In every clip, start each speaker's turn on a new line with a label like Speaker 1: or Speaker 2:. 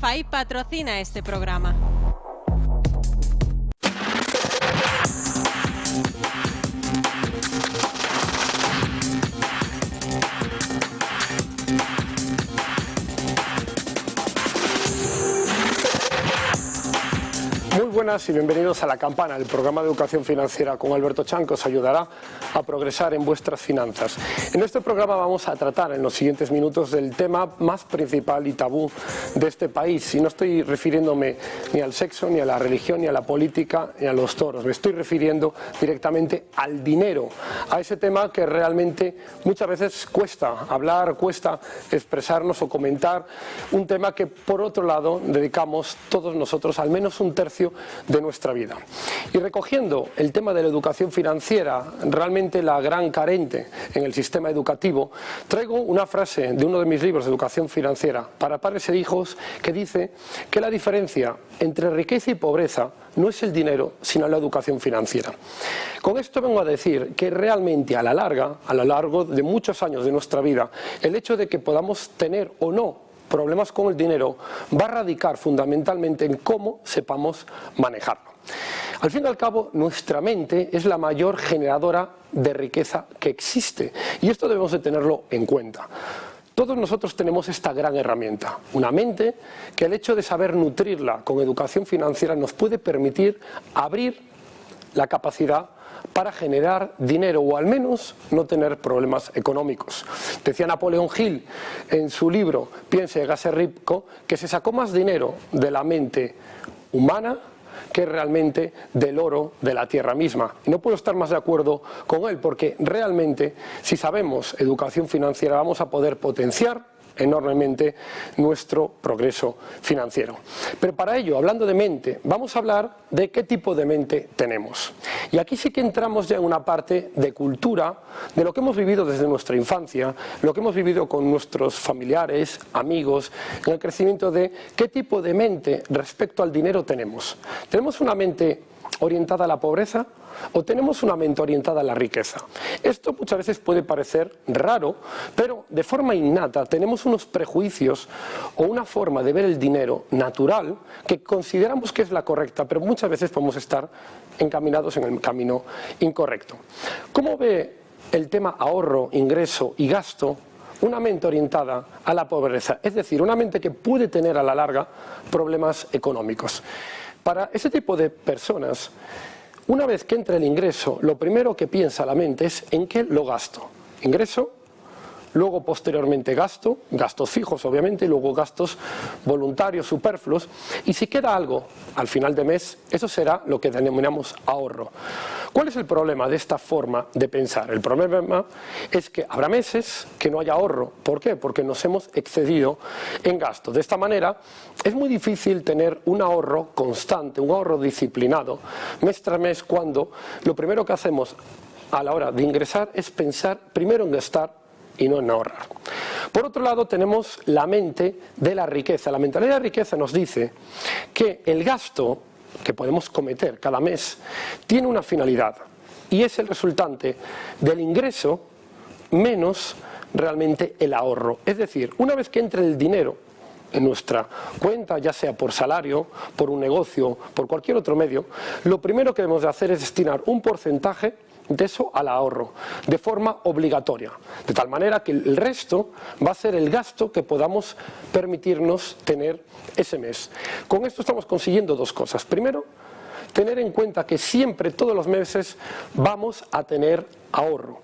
Speaker 1: FAI patrocina este programa.
Speaker 2: Muy buenas y bienvenidos a La Campana, el programa de educación financiera con Alberto Chan, que os ayudará a progresar en vuestras finanzas. En este programa vamos a tratar en los siguientes minutos del tema más principal y tabú de este país. Y no estoy refiriéndome ni al sexo, ni a la religión, ni a la política, ni a los toros. Me estoy refiriendo directamente al dinero, a ese tema que realmente muchas veces cuesta hablar, cuesta expresarnos o comentar. Un tema que, por otro lado, dedicamos todos nosotros al menos un tercio de nuestra vida. Y recogiendo el tema de la educación financiera, realmente la gran carente en el sistema educativo, traigo una frase de uno de mis libros de educación financiera para padres e hijos que dice que la diferencia entre riqueza y pobreza no es el dinero, sino la educación financiera. Con esto vengo a decir que realmente a la larga, a lo largo de muchos años de nuestra vida, el hecho de que podamos tener o no problemas con el dinero va a radicar fundamentalmente en cómo sepamos manejarlo. Al fin y al cabo, nuestra mente es la mayor generadora de riqueza que existe y esto debemos de tenerlo en cuenta. Todos nosotros tenemos esta gran herramienta, una mente que el hecho de saber nutrirla con educación financiera nos puede permitir abrir la capacidad para generar dinero o al menos no tener problemas económicos. Decía Napoleón Hill en su libro Piense y hágase rico que se sacó más dinero de la mente humana que realmente del oro de la tierra misma. Y no puedo estar más de acuerdo con él porque realmente si sabemos educación financiera vamos a poder potenciar enormemente nuestro progreso financiero. Pero para ello, hablando de mente, vamos a hablar de qué tipo de mente tenemos. Y aquí sí que entramos ya en una parte de cultura, de lo que hemos vivido desde nuestra infancia, lo que hemos vivido con nuestros familiares, amigos, en el crecimiento de qué tipo de mente respecto al dinero tenemos. ¿Tenemos una mente orientada a la pobreza o tenemos una mente orientada a la riqueza? Esto muchas veces puede parecer raro, pero de forma innata tenemos unos prejuicios o una forma de ver el dinero natural que consideramos que es la correcta, pero muchas veces podemos estar encaminados en el camino incorrecto. ¿Cómo ve el tema ahorro, ingreso y gasto una mente orientada a la pobreza? Es decir, una mente que puede tener a la larga problemas económicos. Para ese tipo de personas, una vez que entra el ingreso, lo primero que piensa la mente es en qué lo gasto. Ingreso, luego posteriormente gasto, gastos fijos obviamente, y luego gastos voluntarios, superfluos, y si queda algo al final de mes, eso será lo que denominamos ahorro. ¿Cuál es el problema de esta forma de pensar? El problema es que habrá meses que no haya ahorro. ¿Por qué? Porque nos hemos excedido en gasto. De esta manera es muy difícil tener un ahorro constante, un ahorro disciplinado mes tras mes, cuando lo primero que hacemos a la hora de ingresar es pensar primero en gastar y no en ahorrar. Por otro lado tenemos la mente de la riqueza. La mentalidad de riqueza nos dice que el gasto que podemos cometer cada mes tiene una finalidad y es el resultante del ingreso menos realmente el ahorro. Es decir, una vez que entre el dinero en nuestra cuenta, ya sea por salario, por un negocio, por cualquier otro medio, lo primero que debemos de hacer es destinar un porcentaje de eso al ahorro, de forma obligatoria, de tal manera que el resto va a ser el gasto que podamos permitirnos tener ese mes. Con esto estamos consiguiendo dos cosas. Primero, tener en cuenta que siempre, todos los meses, vamos a tener ahorro,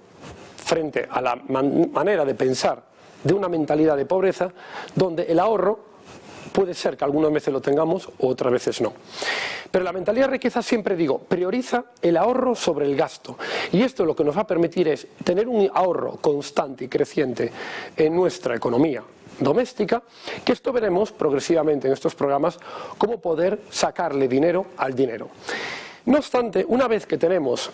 Speaker 2: frente a la manera de pensar de una mentalidad de pobreza, donde el ahorro puede ser que algunas veces lo tengamos o otras veces no. Pero la mentalidad de riqueza, siempre digo, prioriza el ahorro sobre el gasto. Y esto lo que nos va a permitir es tener un ahorro constante y creciente en nuestra economía doméstica, que esto veremos progresivamente en estos programas, cómo poder sacarle dinero al dinero. No obstante, una vez que tenemos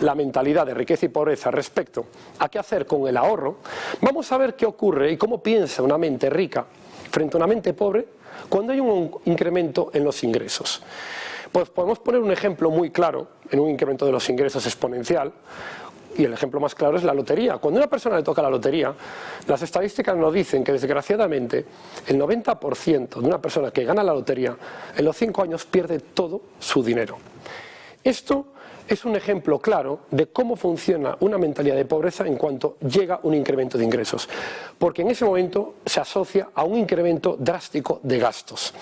Speaker 2: la mentalidad de riqueza y pobreza respecto a qué hacer con el ahorro, vamos a ver qué ocurre y cómo piensa una mente rica frente a una mente pobre cuando hay un incremento en los ingresos. Pues podemos poner un ejemplo muy claro en un incremento de los ingresos exponencial, y el ejemplo más claro es la lotería. Cuando a una persona le toca la lotería, las estadísticas nos dicen que desgraciadamente el 90% de una persona que gana la lotería en los 5 años pierde todo su dinero. Esto es un ejemplo claro de cómo funciona una mentalidad de pobreza en cuanto llega un incremento de ingresos, porque en ese momento se asocia a un incremento drástico de gastos.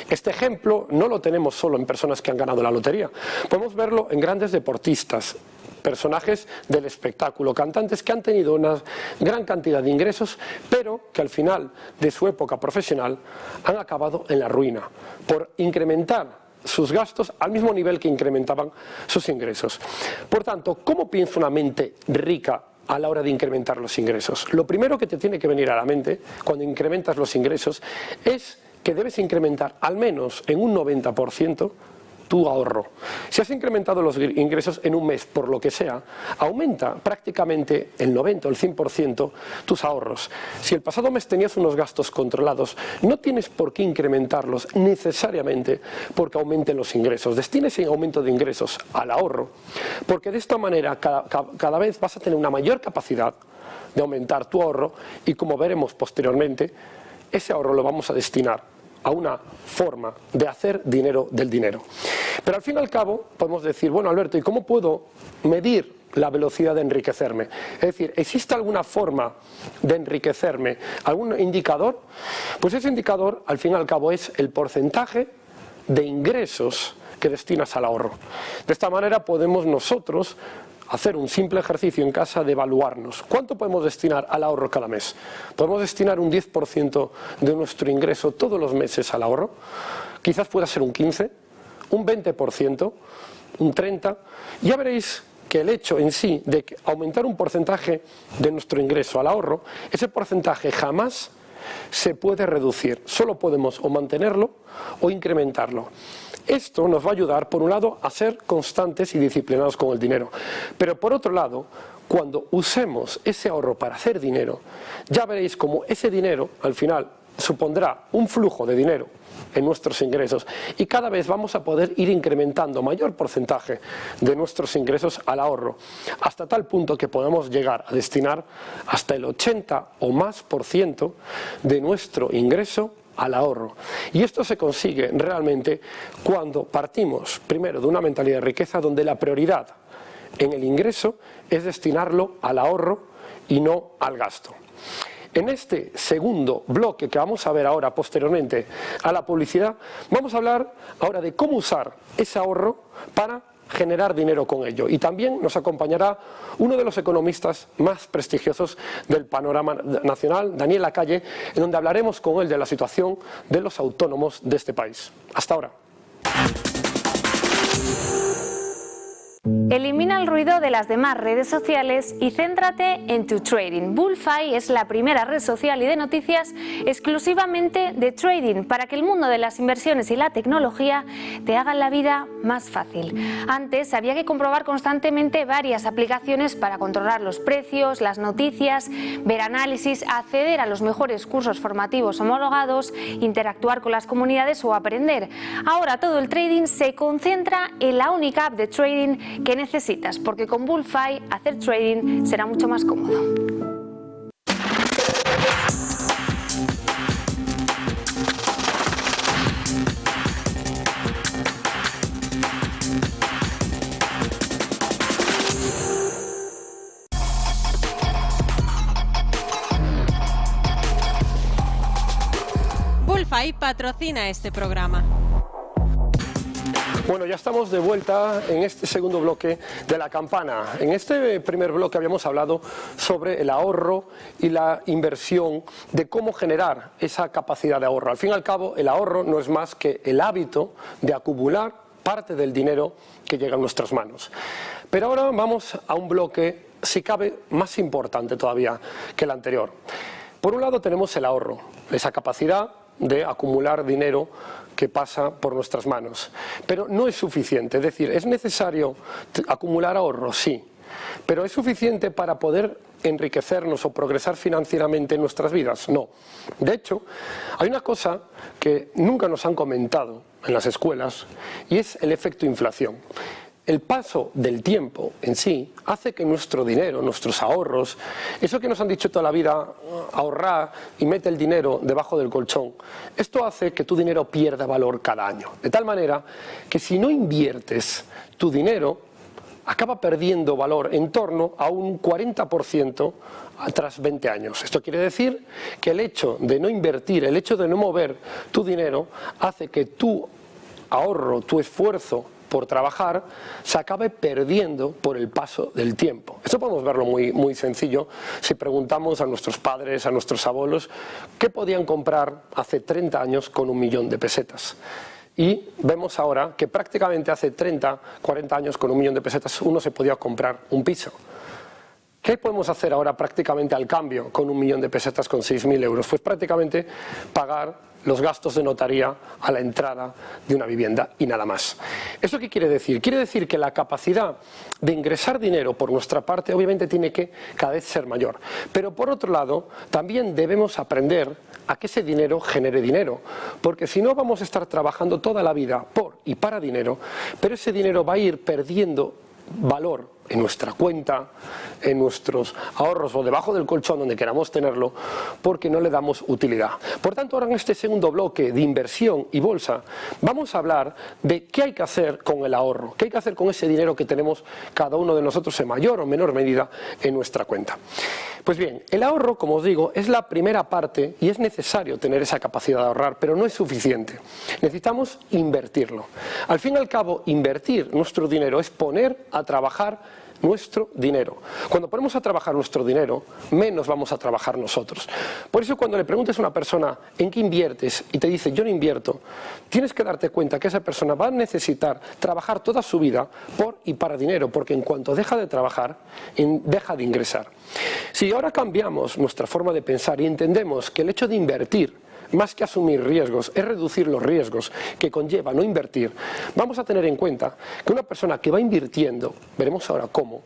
Speaker 2: Este ejemplo no lo tenemos solo en personas que han ganado la lotería, podemos verlo en grandes deportistas, personajes del espectáculo, cantantes que han tenido una gran cantidad de ingresos, pero que al final de su época profesional han acabado en la ruina por incrementar sus gastos al mismo nivel que incrementaban sus ingresos. Por tanto, ¿cómo piensa una mente rica a la hora de incrementar los ingresos? Lo primero que te tiene que venir a la mente cuando incrementas los ingresos es que debes incrementar al menos en un 90% tu ahorro. Si has incrementado los ingresos en un mes por lo que sea, aumenta prácticamente el 90 o el 100% tus ahorros. Si el pasado mes tenías unos gastos controlados, no tienes por qué incrementarlos necesariamente porque aumenten los ingresos. Destines ese aumento de ingresos al ahorro, porque de esta manera cada vez vas a tener una mayor capacidad de aumentar tu ahorro y, como veremos posteriormente, ese ahorro lo vamos a destinar a una forma de hacer dinero del dinero. Pero al fin y al cabo podemos decir, bueno, Alberto, ¿y cómo puedo medir la velocidad de enriquecerme? Es decir, ¿existe alguna forma de enriquecerme? ¿Algún indicador? Pues ese indicador al fin y al cabo es el porcentaje de ingresos que destinas al ahorro. De esta manera podemos nosotros hacer un simple ejercicio en casa de evaluarnos. ¿Cuánto podemos destinar al ahorro cada mes? ¿Podemos destinar un 10% de nuestro ingreso todos los meses al ahorro? Quizás pueda ser un 15%, un 20%, un 30%. Ya veréis que el hecho en sí de aumentar un porcentaje de nuestro ingreso al ahorro, ese porcentaje jamás se puede reducir. Solo podemos o mantenerlo o incrementarlo. Esto nos va a ayudar, por un lado, a ser constantes y disciplinados con el dinero. Pero por otro lado, cuando usemos ese ahorro para hacer dinero, ya veréis cómo ese dinero, al final, supondrá un flujo de dinero en nuestros ingresos y cada vez vamos a poder ir incrementando mayor porcentaje de nuestros ingresos al ahorro, hasta tal punto que podamos llegar a destinar hasta el 80 o más % de nuestro ingreso al ahorro. Y esto se consigue realmente cuando partimos primero de una mentalidad de riqueza donde la prioridad en el ingreso es destinarlo al ahorro y no al gasto. En este segundo bloque que vamos a ver ahora posteriormente a la publicidad, vamos a hablar ahora de cómo usar ese ahorro para generar dinero con ello. Y también nos acompañará uno de los economistas más prestigiosos del panorama nacional, Daniel Lacalle, en donde hablaremos con él de la situación de los autónomos de este país. Hasta ahora.
Speaker 3: Elimina el ruido de las demás redes sociales y céntrate en tu trading. Bullfy es la primera red social y de noticias exclusivamente de trading para que el mundo de las inversiones y la tecnología te hagan la vida más fácil. Antes había que comprobar constantemente varias aplicaciones para controlar los precios, las noticias, ver análisis, acceder a los mejores cursos formativos homologados, interactuar con las comunidades o aprender. Ahora todo el trading se concentra en la única app de trading que necesitas, porque con Bullfy hacer trading será mucho más cómodo.
Speaker 1: Bullfy patrocina este programa.
Speaker 2: Bueno, ya estamos de vuelta en este segundo bloque de La Campana. En este primer bloque habíamos hablado sobre el ahorro y la inversión, de cómo generar esa capacidad de ahorro. Al fin y al cabo, el ahorro no es más que el hábito de acumular parte del dinero que llega a nuestras manos. Pero ahora vamos a un bloque, si cabe, más importante todavía que el anterior. Por un lado tenemos el ahorro, esa capacidad de acumular dinero que pasa por nuestras manos. Pero no es suficiente, es decir, ¿es necesario acumular ahorro? Sí, pero ¿es suficiente para poder enriquecernos o progresar financieramente en nuestras vidas? No. De hecho, hay una cosa que nunca nos han comentado en las escuelas y es el efecto inflación. el paso del tiempo en sí hace que nuestro dinero, nuestros ahorros, eso que nos han dicho toda la vida, ahorrar y mete el dinero debajo del colchón, esto hace que tu dinero pierda valor cada año. De tal manera que si no inviertes tu dinero, acaba perdiendo valor en torno a un 40% tras 20 años. Esto quiere decir que el hecho de no invertir, el hecho de no mover tu dinero, hace que tu ahorro, tu esfuerzo por trabajar, se acabe perdiendo por el paso del tiempo. Esto podemos verlo muy sencillo si preguntamos a nuestros padres, a nuestros abuelos, ¿qué podían comprar hace 30 años con 1 millón de pesetas? Y vemos ahora que prácticamente hace 30, 40 años con 1 millón de pesetas uno se podía comprar un piso. ¿Qué podemos hacer ahora prácticamente al cambio con 1 millón de pesetas, con 6.000 euros? Pues prácticamente pagar los gastos de notaría a la entrada de una vivienda y nada más. ¿Eso qué quiere decir? Quiere decir que la capacidad de ingresar dinero por nuestra parte obviamente tiene que cada vez ser mayor. Pero por otro lado, también debemos aprender a que ese dinero genere dinero, porque si no vamos a estar trabajando toda la vida por y para dinero, pero ese dinero va a ir perdiendo valor en nuestra cuenta, en nuestros ahorros o debajo del colchón donde queramos tenerlo, porque no le damos utilidad. Por tanto, ahora en este segundo bloque de inversión y bolsa vamos a hablar de qué hay que hacer con el ahorro, qué hay que hacer con ese dinero que tenemos cada uno de nosotros en mayor o menor medida en nuestra cuenta. Pues bien, el ahorro, como os digo, es la primera parte y es necesario tener esa capacidad de ahorrar, pero no es suficiente. Necesitamos invertirlo. Al fin y al cabo, invertir nuestro dinero es poner a trabajar nuestro dinero. Cuando ponemos a trabajar nuestro dinero, menos vamos a trabajar nosotros. Por eso cuando le preguntes a una persona en qué inviertes y te dice yo no invierto, tienes que darte cuenta que esa persona va a necesitar trabajar toda su vida por y para dinero, porque en cuanto deja de trabajar, deja de ingresar. Si ahora cambiamos nuestra forma de pensar y entendemos que el hecho de invertir, más que asumir riesgos, es reducir los riesgos que conlleva no invertir, vamos a tener en cuenta que una persona que va invirtiendo, veremos ahora cómo,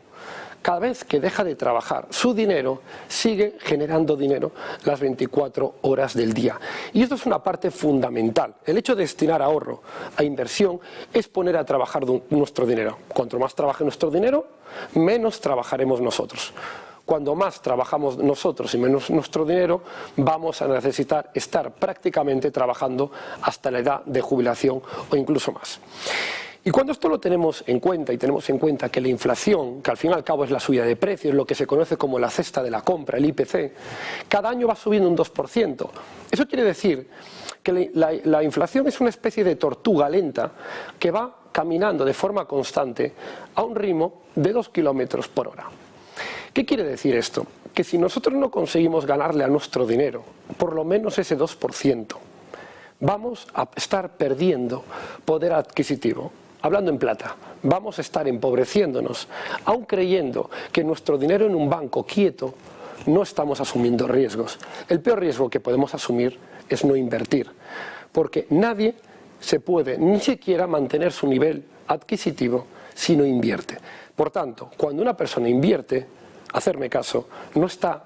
Speaker 2: cada vez que deja de trabajar, su dinero sigue generando dinero las 24 horas del día. Y esto es una parte fundamental. El hecho de destinar ahorro a inversión es poner a trabajar nuestro dinero. Cuanto más trabaje nuestro dinero, menos trabajaremos nosotros. Cuando más trabajamos nosotros y menos nuestro dinero, vamos a necesitar estar prácticamente trabajando hasta la edad de jubilación o incluso más. Y cuando esto lo tenemos en cuenta y tenemos en cuenta que la inflación, que al fin y al cabo es la subida de precios, lo que se conoce como la cesta de la compra, el IPC, cada año va subiendo un 2%. Eso quiere decir que la inflación es una especie de tortuga lenta que va caminando de forma constante a un ritmo de 2 kilómetros por hora. ¿Qué quiere decir esto? Que si nosotros no conseguimos ganarle a nuestro dinero por lo menos ese 2%, vamos a estar perdiendo poder adquisitivo. Hablando en plata, vamos a estar empobreciéndonos, aun creyendo que nuestro dinero en un banco quieto no estamos asumiendo riesgos. El peor riesgo que podemos asumir es no invertir, porque nadie se puede ni siquiera mantener su nivel adquisitivo si no invierte. Por tanto, cuando una persona invierte, hacerme caso, no está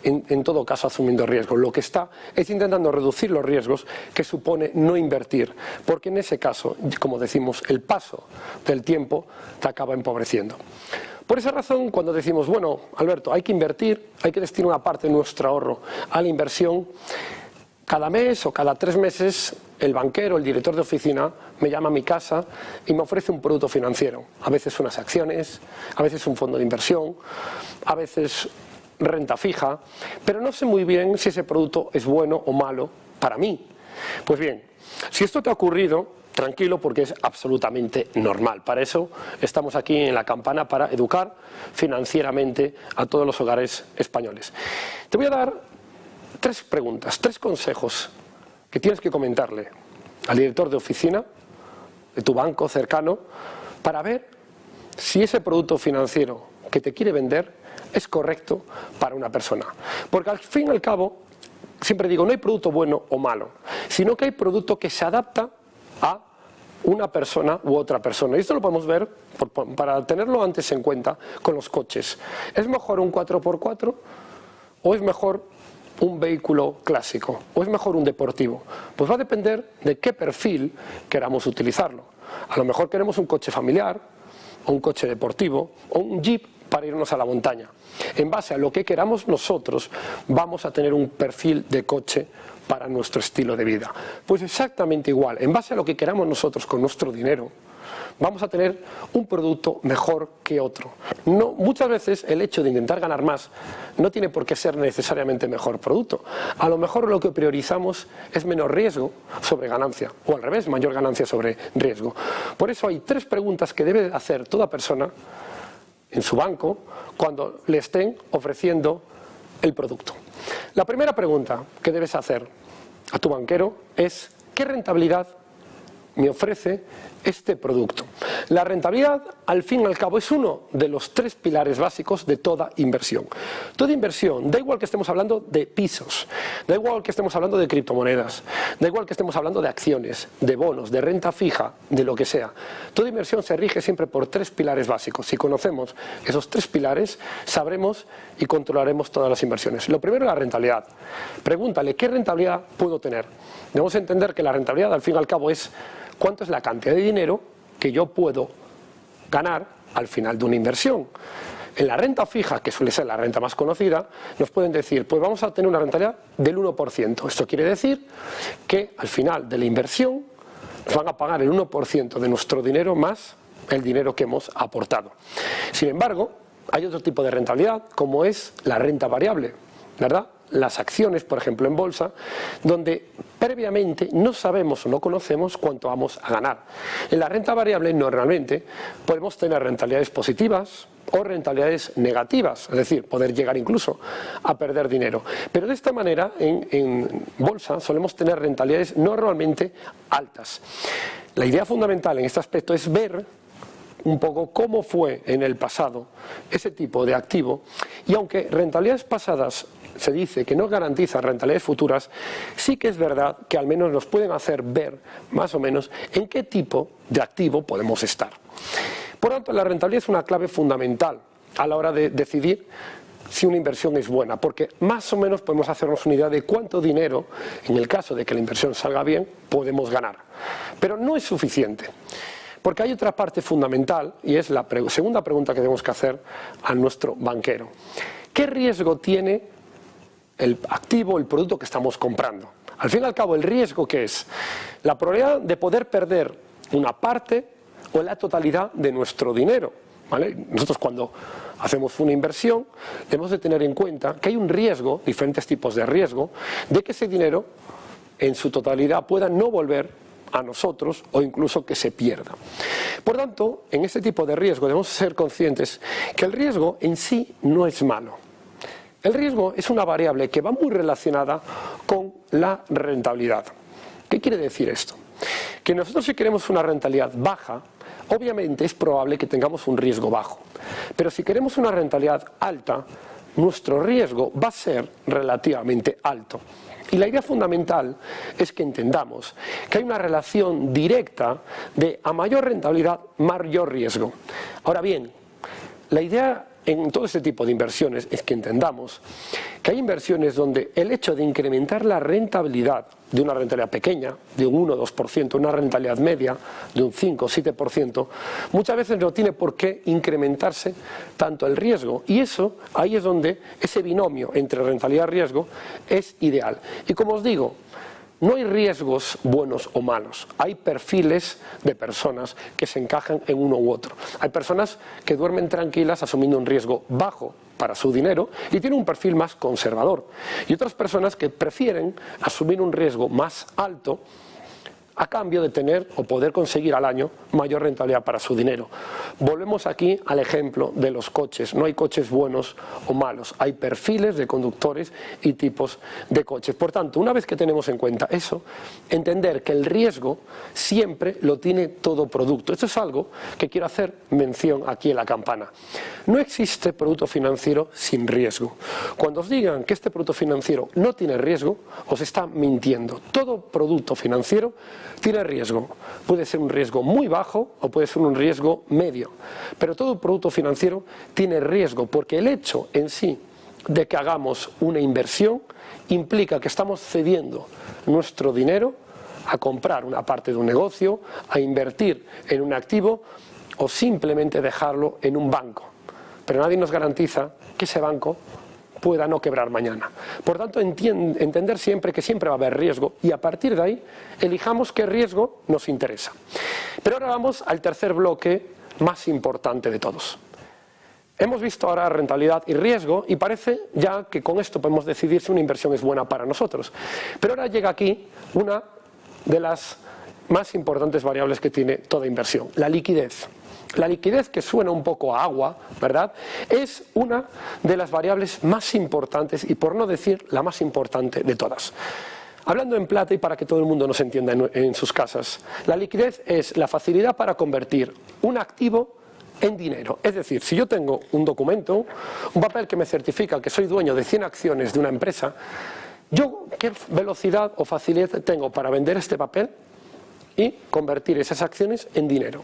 Speaker 2: en todo caso asumiendo riesgos, lo que está es intentando reducir los riesgos que supone no invertir, porque en ese caso, como decimos, el paso del tiempo te acaba empobreciendo. Por esa razón, cuando decimos, bueno, Alberto, hay que invertir, hay que destinar una parte de nuestro ahorro a la inversión, cada mes o cada 3 meses el banquero, el director de oficina, me llama a mi casa y me ofrece un producto financiero. A veces unas acciones, a veces un fondo de inversión, a veces renta fija, pero no sé muy bien si ese producto es bueno o malo para mí. Pues bien, si esto te ha ocurrido, tranquilo, porque es absolutamente normal. Para eso estamos aquí en La Campana, para educar financieramente a todos los hogares españoles. Te voy a dar 3 preguntas, 3 consejos que tienes que comentarle al director de oficina de tu banco cercano para ver si ese producto financiero que te quiere vender es correcto para una persona. Porque al fin y al cabo, siempre digo, no hay producto bueno o malo, sino que hay producto que se adapta a una persona u otra persona. Y esto lo podemos ver, para tenerlo antes en cuenta, con los coches. ¿Es mejor un 4x4 o es mejor un vehículo clásico o es mejor un deportivo? Pues va a depender de qué perfil queramos utilizarlo. A lo mejor queremos un coche familiar, o un coche deportivo o un jeep para irnos a la montaña. En base a lo que queramos nosotros, vamos a tener un perfil de coche para nuestro estilo de vida. Pues exactamente igual, en base a lo que queramos nosotros con nuestro dinero, vamos a tener un producto mejor que otro. No, muchas veces el hecho de intentar ganar más no tiene por qué ser necesariamente mejor producto. A lo mejor lo que priorizamos es menor riesgo sobre ganancia, o al revés, mayor ganancia sobre riesgo. Por eso hay 3 preguntas que debe hacer toda persona en su banco cuando le estén ofreciendo el producto. La primera pregunta que debes hacer a tu banquero es: ¿qué rentabilidad me ofrece este producto? La rentabilidad, al fin y al cabo, es uno de los 3 pilares básicos de toda inversión. Toda inversión, da igual que estemos hablando de pisos, da igual que estemos hablando de criptomonedas, da igual que estemos hablando de acciones, de bonos, de renta fija, de lo que sea. Toda inversión se rige siempre por 3 pilares básicos. Si conocemos esos 3 pilares, sabremos y controlaremos todas las inversiones. Lo primero es la rentabilidad. Pregúntale, ¿qué rentabilidad puedo tener? Debemos entender que la rentabilidad, al fin y al cabo, es cuánto es la cantidad de dinero que yo puedo ganar al final de una inversión. En la renta fija, que suele ser la renta más conocida, nos pueden decir, pues vamos a tener una rentabilidad del 1%. Esto quiere decir que al final de la inversión nos van a pagar el 1% de nuestro dinero más el dinero que hemos aportado. Sin embargo, hay otro tipo de rentabilidad, como es la renta variable, ¿verdad? Las acciones, por ejemplo, en bolsa, donde previamente no sabemos o no conocemos cuánto vamos a ganar. En la renta variable normalmente podemos tener rentabilidades positivas o rentabilidades negativas, es decir, poder llegar incluso a perder dinero. Pero de esta manera en bolsa solemos tener rentabilidades normalmente altas. La idea fundamental en este aspecto es ver un poco cómo fue en el pasado ese tipo de activo, y aunque rentabilidades pasadas se dice que no garantizan rentabilidades futuras, sí que es verdad que al menos nos pueden hacer ver más o menos en qué tipo de activo podemos estar. Por tanto, la rentabilidad es una clave fundamental a la hora de decidir si una inversión es buena, porque más o menos podemos hacernos una idea de cuánto dinero, en el caso de que la inversión salga bien, podemos ganar. Pero no es suficiente. Porque hay otra parte fundamental, y es la segunda pregunta que tenemos que hacer a nuestro banquero. ¿Qué riesgo tiene el activo, el producto que estamos comprando? Al fin y al cabo, el riesgo, ¿qué es? La probabilidad de poder perder una parte o la totalidad de nuestro dinero, ¿vale? Nosotros cuando hacemos una inversión debemos de tener en cuenta que hay un riesgo, diferentes tipos de riesgo, de que ese dinero en su totalidad pueda no volver a nosotros o incluso que se pierda. Por tanto, en este tipo de riesgo debemos ser conscientes que el riesgo en sí no es malo. El riesgo es una variable que va muy relacionada con la rentabilidad. ¿Qué quiere decir esto? Que nosotros, si queremos una rentabilidad baja, obviamente es probable que tengamos un riesgo bajo. Pero si queremos una rentabilidad alta, nuestro riesgo va a ser relativamente alto. Y la idea fundamental es que entendamos que hay una relación directa de a mayor rentabilidad, mayor riesgo. Ahora bien, la idea en todo este tipo de inversiones es que entendamos que hay inversiones donde el hecho de incrementar la rentabilidad de una rentabilidad pequeña, de un 1 o 2%, una rentabilidad media de un 5 o 7%, muchas veces no tiene por qué incrementarse tanto el riesgo. Y eso, ahí es donde ese binomio entre rentabilidad y riesgo es ideal. Y como os digo, no hay riesgos buenos o malos, hay perfiles de personas que se encajan en uno u otro. Hay personas que duermen tranquilas asumiendo un riesgo bajo para su dinero y tienen un perfil más conservador. Y otras personas que prefieren asumir un riesgo más alto a cambio de tener o poder conseguir al año mayor rentabilidad para su dinero. Volvemos aquí al ejemplo de los coches. No hay coches buenos o malos, hay perfiles de conductores y tipos de coches. Por tanto, una vez que tenemos en cuenta eso, entender que el riesgo siempre lo tiene todo producto. Esto es algo que quiero hacer mención aquí en la campana. No existe producto financiero sin riesgo. Cuando os digan que este producto financiero no tiene riesgo, os está mintiendo. Todo producto financiero tiene riesgo. Puede ser un riesgo muy bajo o puede ser un riesgo medio. Pero todo producto financiero tiene riesgo porque el hecho en sí de que hagamos una inversión implica que estamos cediendo nuestro dinero a comprar una parte de un negocio, a invertir en un activo o simplemente dejarlo en un banco. Pero nadie nos garantiza que ese banco pueda no quebrar mañana. Por tanto, entender siempre que siempre va a haber riesgo y a partir de ahí elijamos qué riesgo nos interesa. Pero ahora vamos al tercer bloque más importante de todos. Hemos visto ahora rentabilidad y riesgo y parece ya que con esto podemos decidir si una inversión es buena para nosotros. Pero ahora llega aquí una de las más importantes variables que tiene toda inversión, la liquidez. La liquidez, que suena un poco a agua, ¿verdad?, es una de las variables más importantes y por no decir la más importante de todas. Hablando en plata y para que todo el mundo nos entienda en sus casas, la liquidez es la facilidad para convertir un activo en dinero. Es decir, si yo tengo un documento, un papel que me certifica que soy dueño de 100 acciones de una empresa, yo qué velocidad o facilidad tengo para vender este papel y convertir esas acciones en dinero.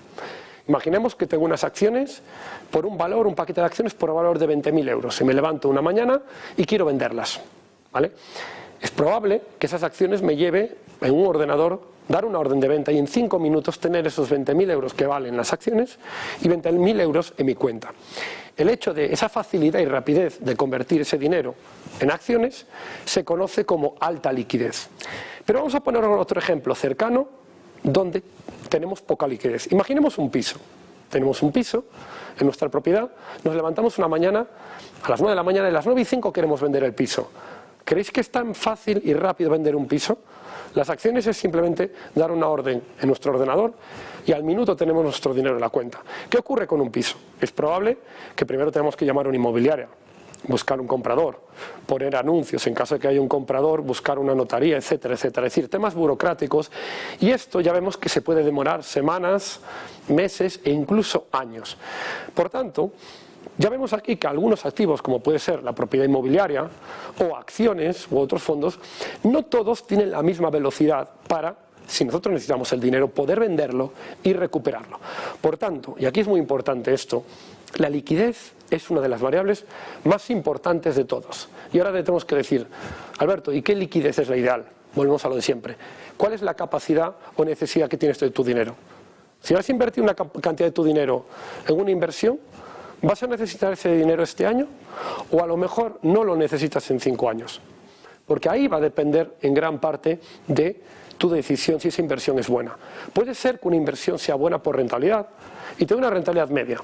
Speaker 2: Imaginemos que tengo unas acciones por un valor, un paquete de acciones por un valor de 20.000 euros. Y me levanto una mañana y quiero venderlas, ¿vale? Es probable que esas acciones me lleve en un ordenador, dar una orden de venta y en 5 minutos tener esos 20.000 euros que valen las acciones y 20.000 euros en mi cuenta. El hecho de esa facilidad y rapidez de convertir ese dinero en acciones se conoce como alta liquidez. Pero vamos a poner otro ejemplo cercano donde tenemos poca liquidez. Imaginemos un piso. Tenemos un piso en nuestra propiedad, nos levantamos una mañana, a las 9 de la mañana y a las 9:05 queremos vender el piso. ¿Creéis que es tan fácil y rápido vender un piso? Las acciones es simplemente dar una orden en nuestro ordenador y al minuto tenemos nuestro dinero en la cuenta. ¿Qué ocurre con un piso? Es probable que primero tenemos que llamar a una inmobiliaria, buscar un comprador, poner anuncios en caso de que haya un comprador, buscar una notaría, etcétera, etcétera. Es decir, temas burocráticos, y esto ya vemos que se puede demorar semanas, meses e incluso años. Por tanto, ya vemos aquí que algunos activos, como puede ser la propiedad inmobiliaria o acciones u otros fondos, no todos tienen la misma velocidad para, si nosotros necesitamos el dinero, poder venderlo y recuperarlo. Por tanto, y aquí es muy importante esto, la liquidez es una de las variables más importantes de todos. Y ahora le tenemos que decir, Alberto, ¿y qué liquidez es la ideal? Volvemos a lo de siempre. ¿Cuál es la capacidad o necesidad que tienes de tu dinero? Si vas a invertir una cantidad de tu dinero en una inversión, ¿vas a necesitar ese dinero este año? O a lo mejor no lo necesitas en 5 años. Porque ahí va a depender en gran parte de tu decisión si esa inversión es buena. Puede ser que una inversión sea buena por rentabilidad y te dé una rentabilidad media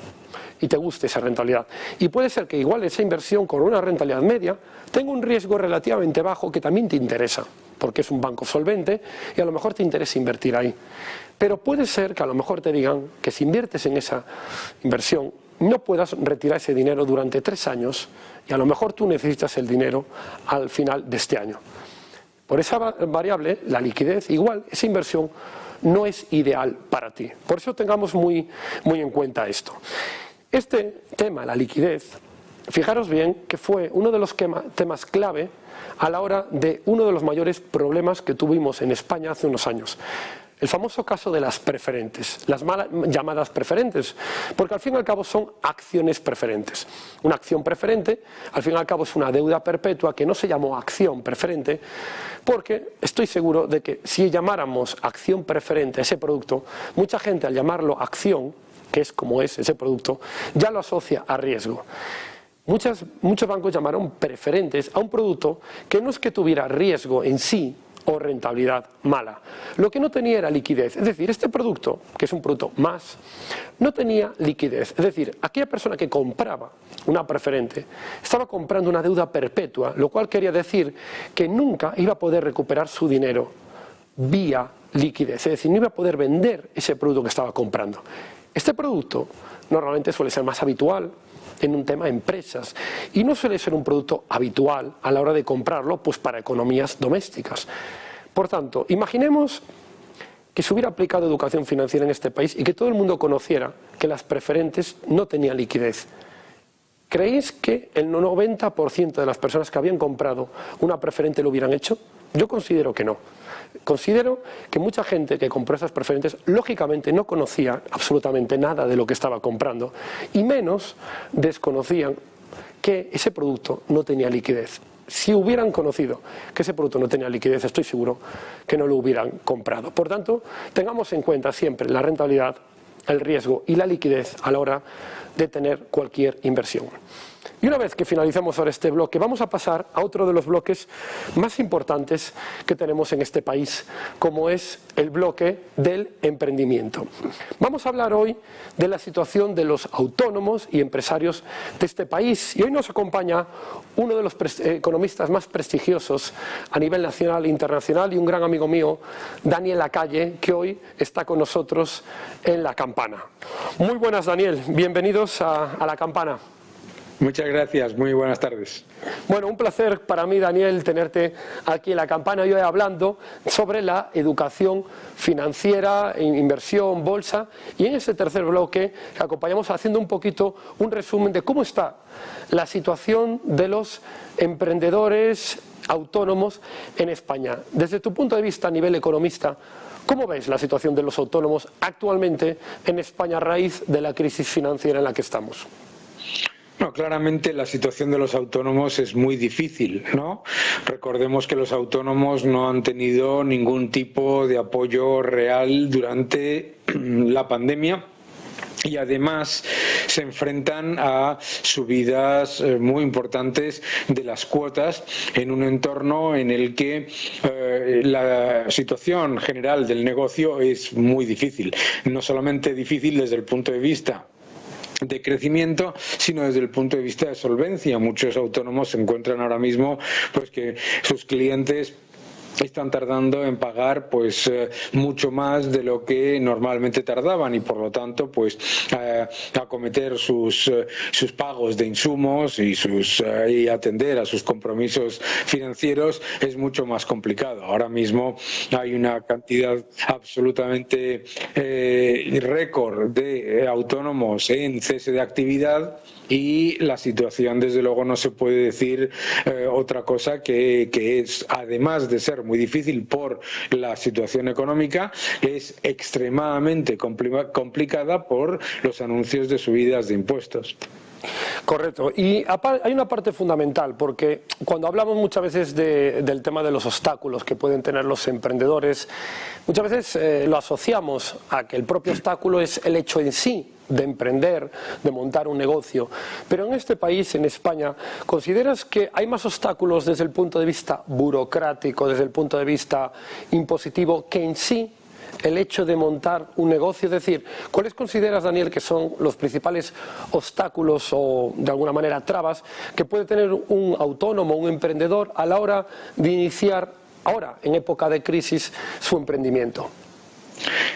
Speaker 2: y te guste esa rentabilidad. Y puede ser que igual esa inversión con una rentabilidad media tenga un riesgo relativamente bajo que también te interesa, porque es un banco solvente y a lo mejor te interesa invertir ahí. Pero puede ser que a lo mejor te digan que si inviertes en esa inversión no puedas retirar ese dinero durante 3 años y a lo mejor tú necesitas el dinero al final de este año. Por esa variable, la liquidez, igual esa inversión no es ideal para ti. Por eso tengamos muy en cuenta esto. Este tema, la liquidez, fijaros bien que fue uno de los temas clave a la hora de uno de los mayores problemas que tuvimos en España hace unos años. El famoso caso de las preferentes, las mal llamadas preferentes, porque al fin y al cabo son acciones preferentes. Una acción preferente, al fin y al cabo, es una deuda perpetua que no se llamó acción preferente, porque estoy seguro de que si llamáramos acción preferente a ese producto, mucha gente al llamarlo acción, que es como es ese producto, ya lo asocia a riesgo. Muchos bancos llamaron preferentes a un producto que no es que tuviera riesgo en sí, o rentabilidad mala. Lo que no tenía era liquidez. Es decir, este producto, que es un producto más, no tenía liquidez. Es decir, aquella persona que compraba una preferente estaba comprando una deuda perpetua, lo cual quería decir que nunca iba a poder recuperar su dinero vía liquidez. Es decir, no iba a poder vender ese producto que estaba comprando. Este producto normalmente suele ser más habitual en un tema de empresas y no suele ser un producto habitual a la hora de comprarlo pues para economías domésticas. Por tanto, imaginemos que se hubiera aplicado educación financiera en este país y que todo el mundo conociera que las preferentes no tenían liquidez. ¿Creéis que el 90% de las personas que habían comprado una preferente lo hubieran hecho? Yo considero que no. Considero que mucha gente que compró esas preferentes lógicamente no conocía absolutamente nada de lo que estaba comprando y menos desconocían que ese producto no tenía liquidez. Si hubieran conocido que ese producto no tenía liquidez, estoy seguro que no lo hubieran comprado. Por tanto, tengamos en cuenta siempre la rentabilidad el riesgo y la liquidez a la hora de tener cualquier inversión. Y una vez que finalicemos ahora este bloque, vamos a pasar a otro de los bloques más importantes que tenemos en este país, como es el bloque del emprendimiento. Vamos a hablar hoy de la situación de los autónomos y empresarios de este país. Y hoy nos acompaña uno de los economistas más prestigiosos a nivel nacional e internacional y un gran amigo mío, Daniel Lacalle, que hoy está con nosotros en La Campana. Muy buenas, Daniel. Bienvenidos a La Campana.
Speaker 4: Muchas gracias, muy buenas tardes.
Speaker 2: Bueno, un placer para mí, Daniel, tenerte aquí en La Campana y hoy hablando sobre la educación financiera, inversión, bolsa, y en ese tercer bloque que acompañamos haciendo un poquito un resumen de cómo está la situación de los emprendedores autónomos en España. Desde tu punto de vista a nivel economista, ¿cómo ves la situación de los autónomos actualmente en España a raíz de la crisis financiera en la que estamos?
Speaker 4: No, claramente la situación de los autónomos es muy difícil, ¿no? Recordemos que los autónomos no han tenido ningún tipo de apoyo real durante la pandemia. Y además se enfrentan a subidas muy importantes de las cuotas en un entorno en el que la situación general del negocio es muy difícil. No solamente difícil desde el punto de vista de crecimiento, sino desde el punto de vista de solvencia. Muchos autónomos se encuentran ahora mismo pues que sus clientes están tardando en pagar pues mucho más de lo que normalmente tardaban y por lo tanto pues acometer sus pagos de insumos y atender a sus compromisos financieros es mucho más complicado. Ahora mismo hay una cantidad absolutamente récord de autónomos en cese de actividad y la situación desde luego no se puede decir otra cosa que es, además de ser muy difícil por la situación económica, es extremadamente complicada por los anuncios de subidas de impuestos.
Speaker 2: Correcto. Y hay una parte fundamental, porque cuando hablamos muchas veces del tema de los obstáculos que pueden tener los emprendedores, muchas veces lo asociamos a que el propio obstáculo es el hecho en sí de emprender, de montar un negocio. Pero en este país, en España, ¿consideras que hay más obstáculos desde el punto de vista burocrático, desde el punto de vista impositivo, que en sí el hecho de montar un negocio? Es decir, ¿cuáles consideras, Daniel, que son los principales obstáculos o, de alguna manera, trabas que puede tener un autónomo, un emprendedor, a la hora de iniciar, ahora, en época de crisis, su emprendimiento?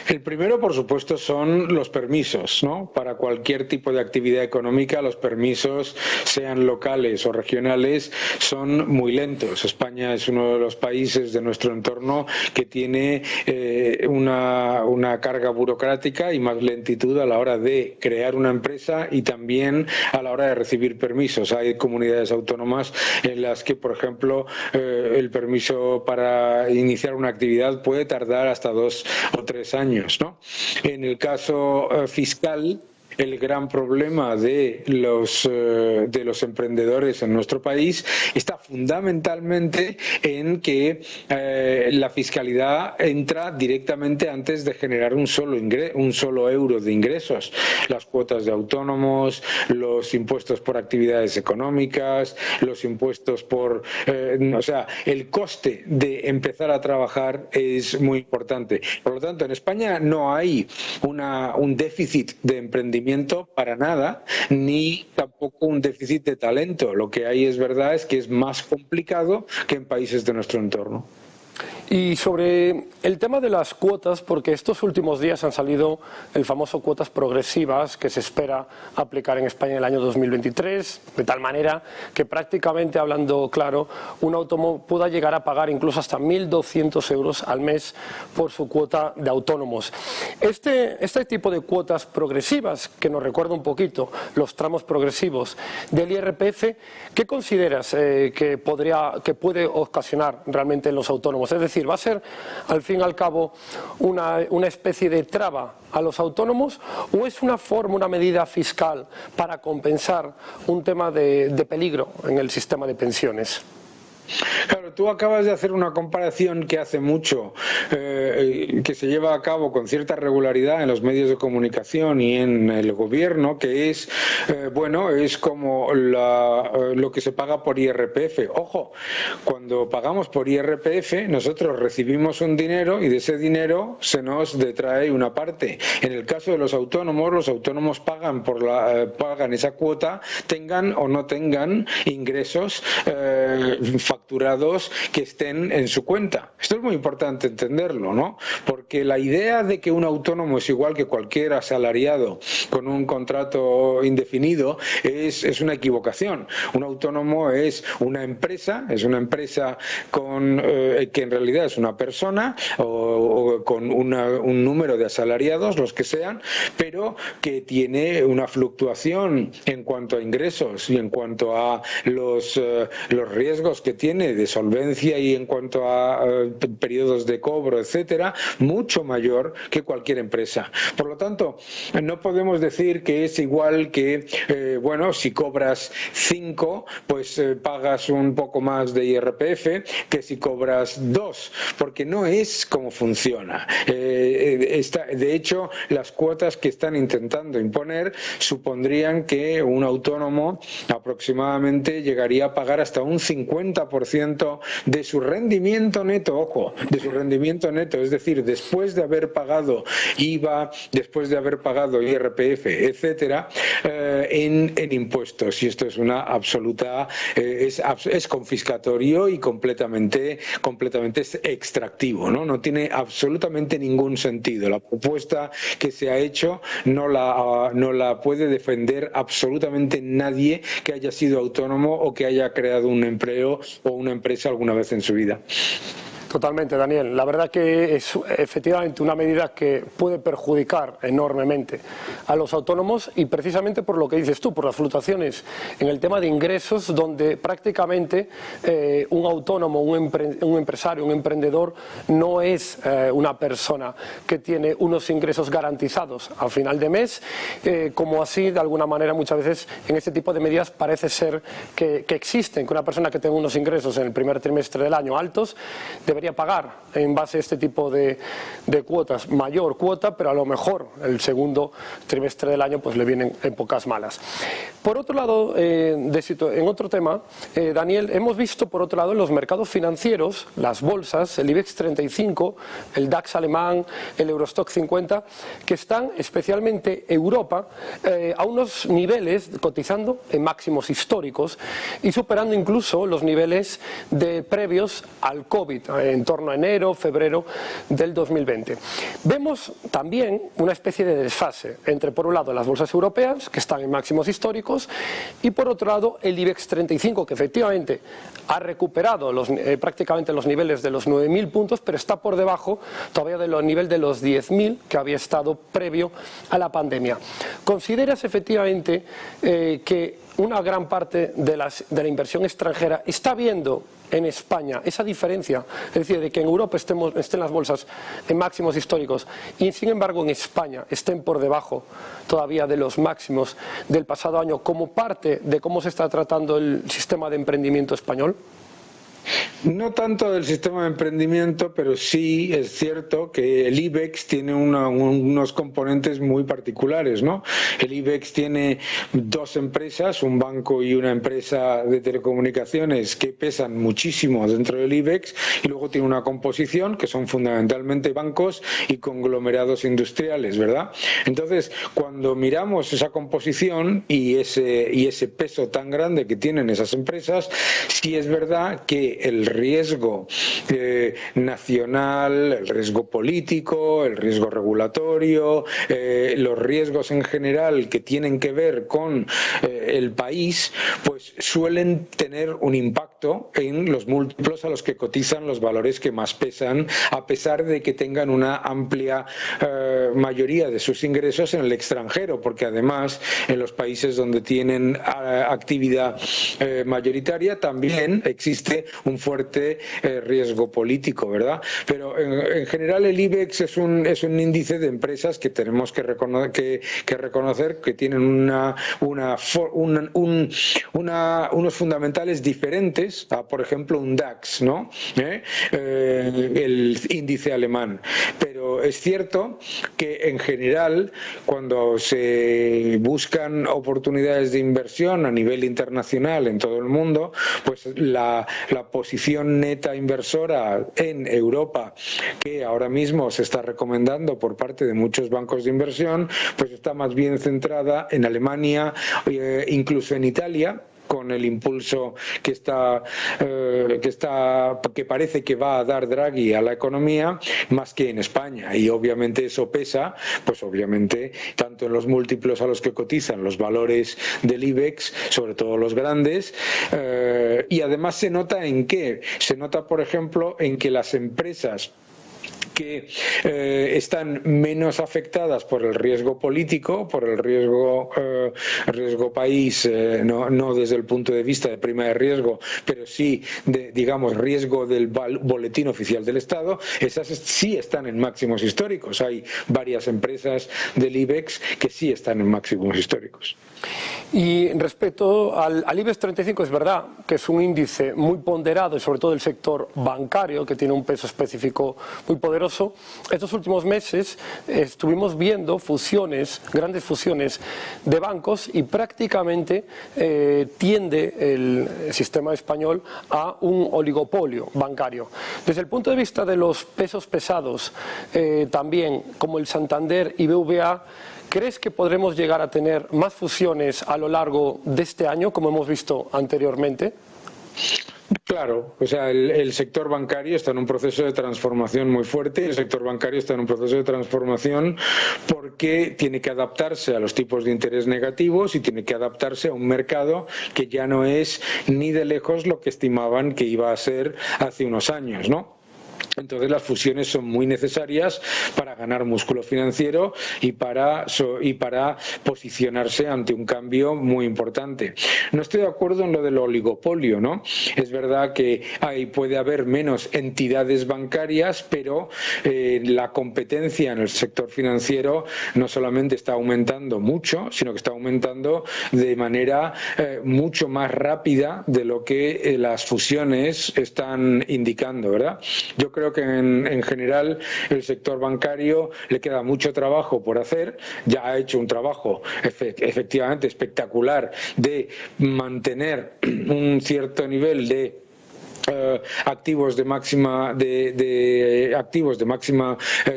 Speaker 4: El primero, por supuesto, son los permisos, ¿no? Para cualquier tipo de actividad económica, los permisos, sean locales o regionales, son muy lentos. España es uno de los países de nuestro entorno que tiene una carga burocrática y más lentitud a la hora de crear una empresa y también a la hora de recibir permisos. Hay comunidades autónomas en las que, por ejemplo, el permiso para iniciar una actividad puede tardar hasta 2 o 3 años, ¿no? En el caso fiscal, el gran problema de los emprendedores en nuestro país está fundamentalmente en que la fiscalidad entra directamente antes de generar un solo euro de ingresos. Las cuotas de autónomos, los impuestos por actividades económicas, los impuestos por... o sea, el coste de empezar a trabajar es muy importante. Por lo tanto, en España no hay un déficit de emprendimiento para nada, ni tampoco un déficit de talento. Lo que hay es verdad es que es más complicado que en países de nuestro entorno.
Speaker 2: Y sobre el tema de las cuotas, porque estos últimos días han salido el famoso cuotas progresivas que se espera aplicar en España en el año 2023, de tal manera que prácticamente, hablando claro, un autónomo pueda llegar a pagar incluso hasta 1.200 euros al mes por su cuota de autónomos. Este tipo de cuotas progresivas, que nos recuerda un poquito los tramos progresivos del IRPF, ¿qué consideras que puede ocasionar realmente en los autónomos? Es decir, ¿va a ser al fin y al cabo una especie de traba a los autónomos o es una forma, una medida fiscal para compensar un tema de peligro en el sistema de pensiones?
Speaker 4: Claro, tú acabas de hacer una comparación que hace mucho, que se lleva a cabo con cierta regularidad en los medios de comunicación y en el gobierno, que es, bueno, es como lo que se paga por IRPF. Ojo, cuando pagamos por IRPF, nosotros recibimos un dinero y de ese dinero se nos detrae una parte. En el caso de los autónomos pagan pagan esa cuota, tengan o no tengan ingresos facturados que estén en su cuenta. Esto es muy importante entenderlo, ¿no? Porque la idea de que un autónomo es igual que cualquier asalariado con un contrato indefinido es una equivocación. Un autónomo es una empresa con que en realidad es una persona o con un número de asalariados, los que sean, pero que tiene una fluctuación en cuanto a ingresos y en cuanto a los riesgos que tiene de solvencia y en cuanto a periodos de cobro, etcétera, mucho mayor que cualquier empresa. Por lo tanto, no podemos decir que es igual que, bueno, si cobras 5, pues pagas un poco más de IRPF que si cobras 2, porque no es como funciona. De hecho, las cuotas que están intentando imponer supondrían que un autónomo aproximadamente llegaría a pagar hasta un 50% de su rendimiento neto, ojo, de su rendimiento neto, es decir, después de haber pagado IVA, después de haber pagado IRPF, etcétera, en impuestos. Y esto es una absoluta, es confiscatorio y completamente extractivo, ¿no? No tiene absolutamente ningún sentido. La propuesta que se ha hecho no la puede defender absolutamente nadie que haya sido autónomo o que haya creado un empleo o una empresa alguna vez en su vida.
Speaker 2: Totalmente, Daniel. La verdad que es efectivamente una medida que puede perjudicar enormemente a los autónomos y precisamente por lo que dices tú, por las fluctuaciones en el tema de ingresos, donde prácticamente un autónomo, un empresario, un emprendedor no es una persona que tiene unos ingresos garantizados a final de mes, como así de alguna manera muchas veces en este tipo de medidas parece ser que existen, que una persona que tenga unos ingresos en el primer trimestre del año altos debería pagar en base a este tipo de cuotas, mayor cuota, pero a lo mejor el segundo trimestre del año pues le vienen épocas malas. Por otro lado, en otro tema, Daniel, hemos visto por otro lado en los mercados financieros, las bolsas, el IBEX 35, el DAX alemán, el Eurostock 50, que están especialmente Europa a unos niveles cotizando en máximos históricos y superando incluso los niveles previos al COVID, en torno a enero, febrero del 2020. Vemos también una especie de desfase entre, por un lado, las bolsas europeas, que están en máximos históricos, y por otro lado, el IBEX 35, que efectivamente ha recuperado prácticamente los niveles de los 9.000 puntos, pero está por debajo todavía del nivel de los 10.000 que había estado previo a la pandemia. ¿Consideras efectivamente que una gran parte de la inversión extranjera está viendo en España esa diferencia, es decir, de que en Europa estén las bolsas en máximos históricos y sin embargo en España estén por debajo todavía de los máximos del pasado año, como parte de cómo se está tratando el sistema de emprendimiento español?
Speaker 4: No tanto del sistema de emprendimiento, pero sí es cierto que el IBEX tiene unos componentes muy particulares, ¿no? El IBEX tiene dos empresas, un banco y una empresa de telecomunicaciones que pesan muchísimo dentro del IBEX y luego tiene una composición que son fundamentalmente bancos y conglomerados industriales, ¿verdad? Entonces, cuando miramos esa composición y ese peso tan grande que tienen esas empresas, sí es verdad que el riesgo nacional, el riesgo político, el riesgo regulatorio, los riesgos en general que tienen que ver con el país, pues suelen tener un impacto en los múltiplos a los que cotizan los valores que más pesan, a pesar de que tengan una amplia mayoría de sus ingresos en el extranjero, porque además en los países donde tienen actividad mayoritaria también existe un fuerte riesgo político, ¿verdad? Pero en general el IBEX es un índice de empresas que tenemos que reconocer que tienen unos fundamentales diferentes a, por ejemplo, un DAX, ¿no? El índice alemán. Pero es cierto que en general, cuando se buscan oportunidades de inversión a nivel internacional en todo el mundo, pues la posición neta inversora en Europa, que ahora mismo se está recomendando por parte de muchos bancos de inversión, pues está más bien centrada en Alemania, incluso en Italia, con el impulso que parece que va a dar Draghi a la economía, más que en España, y obviamente eso pesa, pues obviamente tanto en los múltiplos a los que cotizan los valores del IBEX, sobre todo los grandes, y además se nota en qué, se nota por ejemplo en que las empresas que están menos afectadas por el riesgo político, por el riesgo país, no desde el punto de vista de prima de riesgo, pero sí de, digamos, riesgo del boletín oficial del Estado, esas sí están en máximos históricos. Hay varias empresas del IBEX que sí están en máximos históricos.
Speaker 2: Y respecto al IBEX 35, es verdad que es un índice muy ponderado y sobre todo el sector bancario, que tiene un peso específico muy poderoso. Estos últimos meses estuvimos viendo fusiones, grandes fusiones de bancos, y prácticamente tiende el sistema español a un oligopolio bancario. Desde el punto de vista de los pesos pesados, también como el Santander y BBVA, ¿crees que podremos llegar a tener más fusiones a lo largo de este año, como hemos visto anteriormente?
Speaker 4: Claro, o sea, el sector bancario está en un proceso de transformación muy fuerte. El sector bancario está en un proceso de transformación porque tiene que adaptarse a los tipos de interés negativos y tiene que adaptarse a un mercado que ya no es ni de lejos lo que estimaban que iba a ser hace unos años, ¿no? Entonces las fusiones son muy necesarias para ganar músculo financiero y para posicionarse ante un cambio muy importante. No estoy de acuerdo en lo del oligopolio, ¿no? Es verdad que puede haber menos entidades bancarias, pero la competencia en el sector financiero no solamente está aumentando mucho, sino que está aumentando de manera mucho más rápida de lo que las fusiones están indicando, ¿verdad? Yo creo que en general el sector bancario le queda mucho trabajo por hacer. Ya ha hecho un trabajo efectivamente espectacular de mantener un cierto nivel de activos de máxima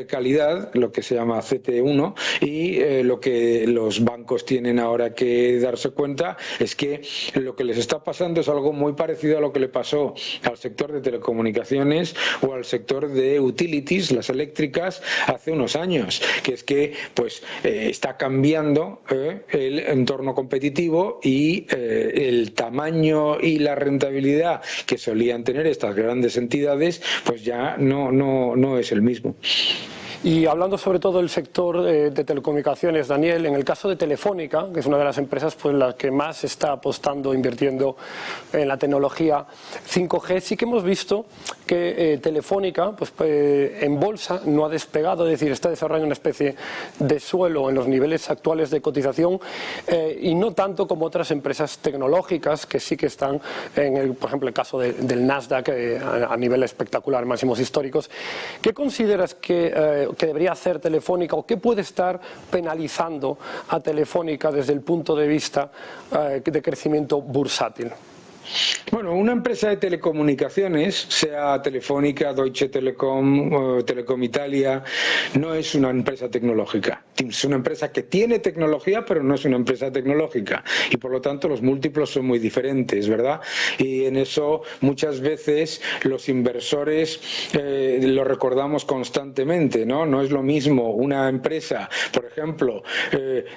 Speaker 4: calidad, lo que se llama CT1, y lo que los bancos tienen ahora que darse cuenta es que lo que les está pasando es algo muy parecido a lo que le pasó al sector de telecomunicaciones o al sector de utilities, las eléctricas, hace unos años, que es que pues está cambiando el entorno competitivo y el tamaño y la rentabilidad que solían tener estas grandes entidades, pues ya no es el mismo.
Speaker 2: Y hablando sobre todo del sector de telecomunicaciones, Daniel, en el caso de Telefónica, que es una de las empresas pues la que más está apostando, invirtiendo en la tecnología 5G, sí que hemos visto que Telefónica pues, en bolsa no ha despegado, es decir, está desarrollando una especie de suelo en los niveles actuales de cotización y no tanto como otras empresas tecnológicas que sí que están, por ejemplo, el caso del Nasdaq a nivel espectacular, máximos históricos. ¿Qué consideras que debería hacer Telefónica o qué puede estar penalizando a Telefónica desde el punto de vista de crecimiento bursátil?
Speaker 4: Bueno, una empresa de telecomunicaciones, sea Telefónica, Deutsche Telekom, Telecom Italia, no es una empresa tecnológica. Es una empresa que tiene tecnología, pero no es una empresa tecnológica. Y por lo tanto los múltiplos son muy diferentes, ¿verdad? Y en eso muchas veces los inversores lo recordamos constantemente, ¿no? No es lo mismo una empresa, por ejemplo,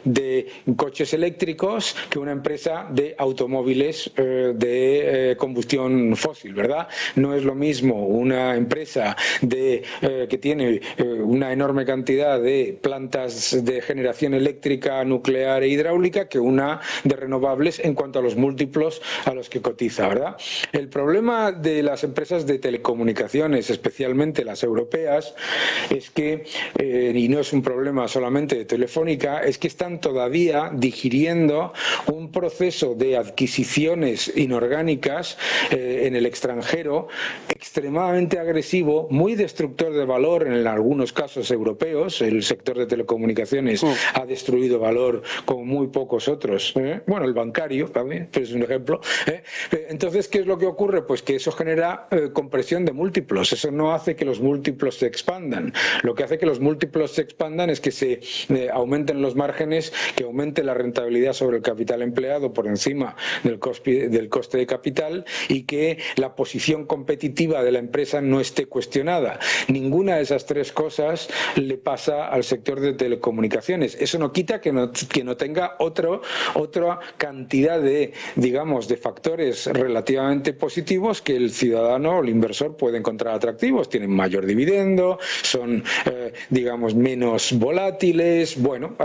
Speaker 4: de coches eléctricos que una empresa de automóviles de de combustión fósil, ¿verdad? No es lo mismo una empresa que tiene una enorme cantidad de plantas de generación eléctrica, nuclear e hidráulica que una de renovables en cuanto a los múltiplos a los que cotiza, ¿verdad? El problema de las empresas de telecomunicaciones, especialmente las europeas, es que, y no es un problema solamente de Telefónica, es que están todavía digiriendo un proceso de adquisiciones inorgánicas en el extranjero extremadamente agresivo, muy destructor de valor en algunos casos europeos. El sector de telecomunicaciones ha destruido valor como muy pocos otros. Bueno, el bancario también, pues es un ejemplo. Entonces, ¿qué es lo que ocurre? Pues que eso genera compresión de múltiplos. Eso no hace que los múltiplos se expandan. Lo que hace que los múltiplos se expandan es que se aumenten los márgenes, que aumente la rentabilidad sobre el capital empleado por encima del coste de capital y que la posición competitiva de la empresa no esté cuestionada. Ninguna de esas tres cosas le pasa al sector de telecomunicaciones. Eso no quita que no tenga otra cantidad de, digamos, de factores relativamente positivos que el ciudadano o el inversor puede encontrar atractivos. Tienen mayor dividendo, son, digamos, menos volátiles. Bueno,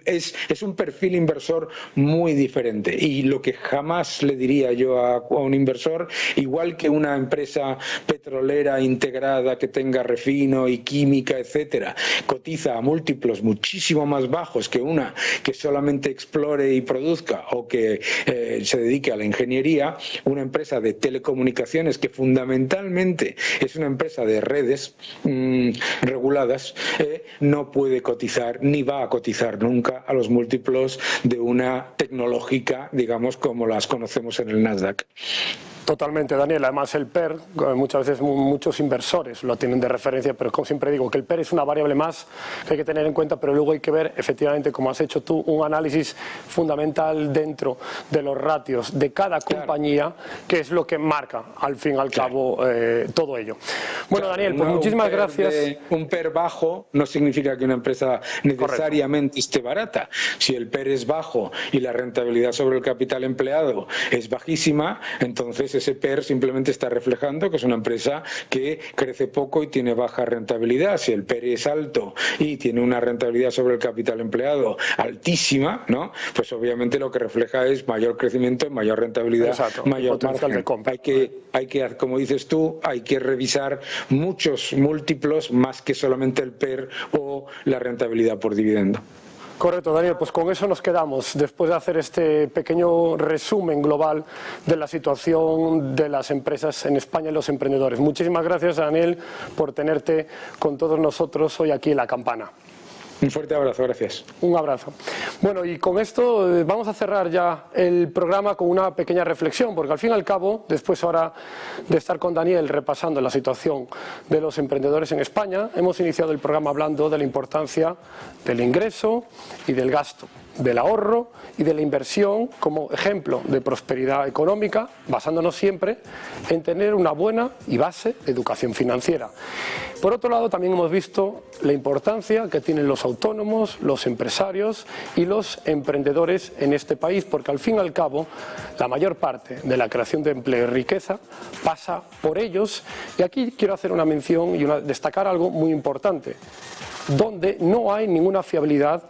Speaker 4: es un perfil inversor muy diferente. Y lo que jamás le diría yo a un inversor, igual que una empresa petrolera integrada que tenga refino y química, etcétera, cotiza a múltiplos muchísimo más bajos que una que solamente explore y produzca o que se dedique a la ingeniería, una empresa de telecomunicaciones que fundamentalmente es una empresa de redes reguladas, no puede cotizar ni va a cotizar nunca a los múltiplos de una tecnológica, digamos, como las conocemos en el Nasdaq.
Speaker 2: Totalmente, Daniel. Además, el PER, muchas veces muchos inversores lo tienen de referencia, pero como siempre digo, que el PER es una variable más que hay que tener en cuenta, pero luego hay que ver, efectivamente, como has hecho tú, un análisis fundamental dentro de los ratios de cada compañía, que es lo que marca, al fin y al cabo, todo ello. Bueno, Daniel, pues muchísimas gracias.
Speaker 4: Un PER bajo no significa que una empresa necesariamente esté barata. Si el PER es bajo y la rentabilidad sobre el capital empleado es bajísima, entonces ese PER simplemente está reflejando que es una empresa que crece poco y tiene baja rentabilidad. Si el PER es alto y tiene una rentabilidad sobre el capital empleado altísima, ¿no? Pues obviamente lo que refleja es mayor crecimiento, mayor rentabilidad, mayor margen. De compra. Hay que, como dices tú, hay que revisar muchos múltiplos más que solamente el PER o la rentabilidad por dividendo.
Speaker 2: Correcto, Daniel, pues con eso nos quedamos después de hacer este pequeño resumen global de la situación de las empresas en España y los emprendedores. Muchísimas gracias, Daniel, por tenerte con todos nosotros hoy aquí en La Campana.
Speaker 4: Un fuerte abrazo, gracias.
Speaker 2: Un abrazo. Bueno, y con esto vamos a cerrar ya el programa con una pequeña reflexión, porque al fin y al cabo, después ahora de estar con Daniel repasando la situación de los emprendedores en España, hemos iniciado el programa hablando de la importancia del ingreso y del gasto, del ahorro y de la inversión como ejemplo de prosperidad económica, basándonos siempre en tener una buena y base de educación financiera. Por otro lado, también hemos visto la importancia que tienen los autónomos, los empresarios y los emprendedores en este país, porque al fin y al cabo la mayor parte de la creación de empleo y riqueza pasa por ellos. Y aquí quiero hacer una mención y destacar algo muy importante, donde no hay ninguna fiabilidad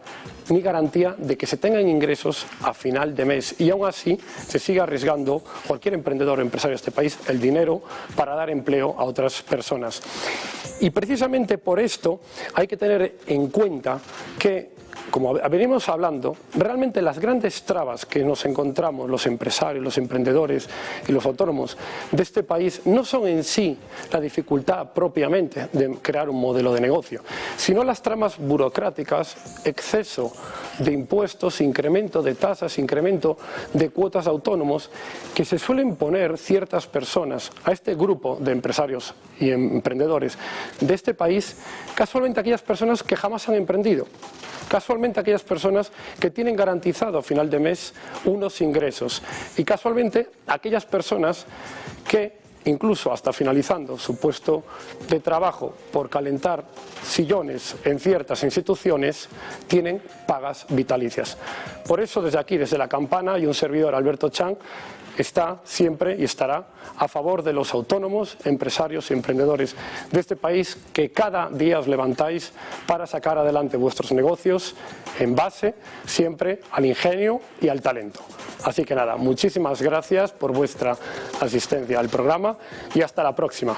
Speaker 2: ni garantía de que se tengan ingresos a final de mes, y aún así se sigue arriesgando cualquier emprendedor o empresario de este país el dinero para dar empleo a otras personas. Y precisamente por esto hay que tener en cuenta que, como venimos hablando, realmente las grandes trabas que nos encontramos los empresarios, los emprendedores y los autónomos de este país no son en sí la dificultad propiamente de crear un modelo de negocio, sino las tramas burocráticas, exceso de impuestos, incremento de tasas, incremento de cuotas de autónomos que se suelen poner ciertas personas a este grupo de empresarios y emprendedores de este país, casualmente aquellas personas que jamás han emprendido. Casualmente aquellas personas que tienen garantizado a final de mes unos ingresos, y casualmente aquellas personas que incluso hasta finalizando su puesto de trabajo por calentar sillones en ciertas instituciones, tienen pagas vitalicias. Por eso desde aquí, desde La Campana, y un servidor, Alberto Chang, está siempre y estará a favor de los autónomos, empresarios y emprendedores de este país, que cada día os levantáis para sacar adelante vuestros negocios en base siempre al ingenio y al talento. Así que nada, muchísimas gracias por vuestra asistencia al programa y hasta la próxima.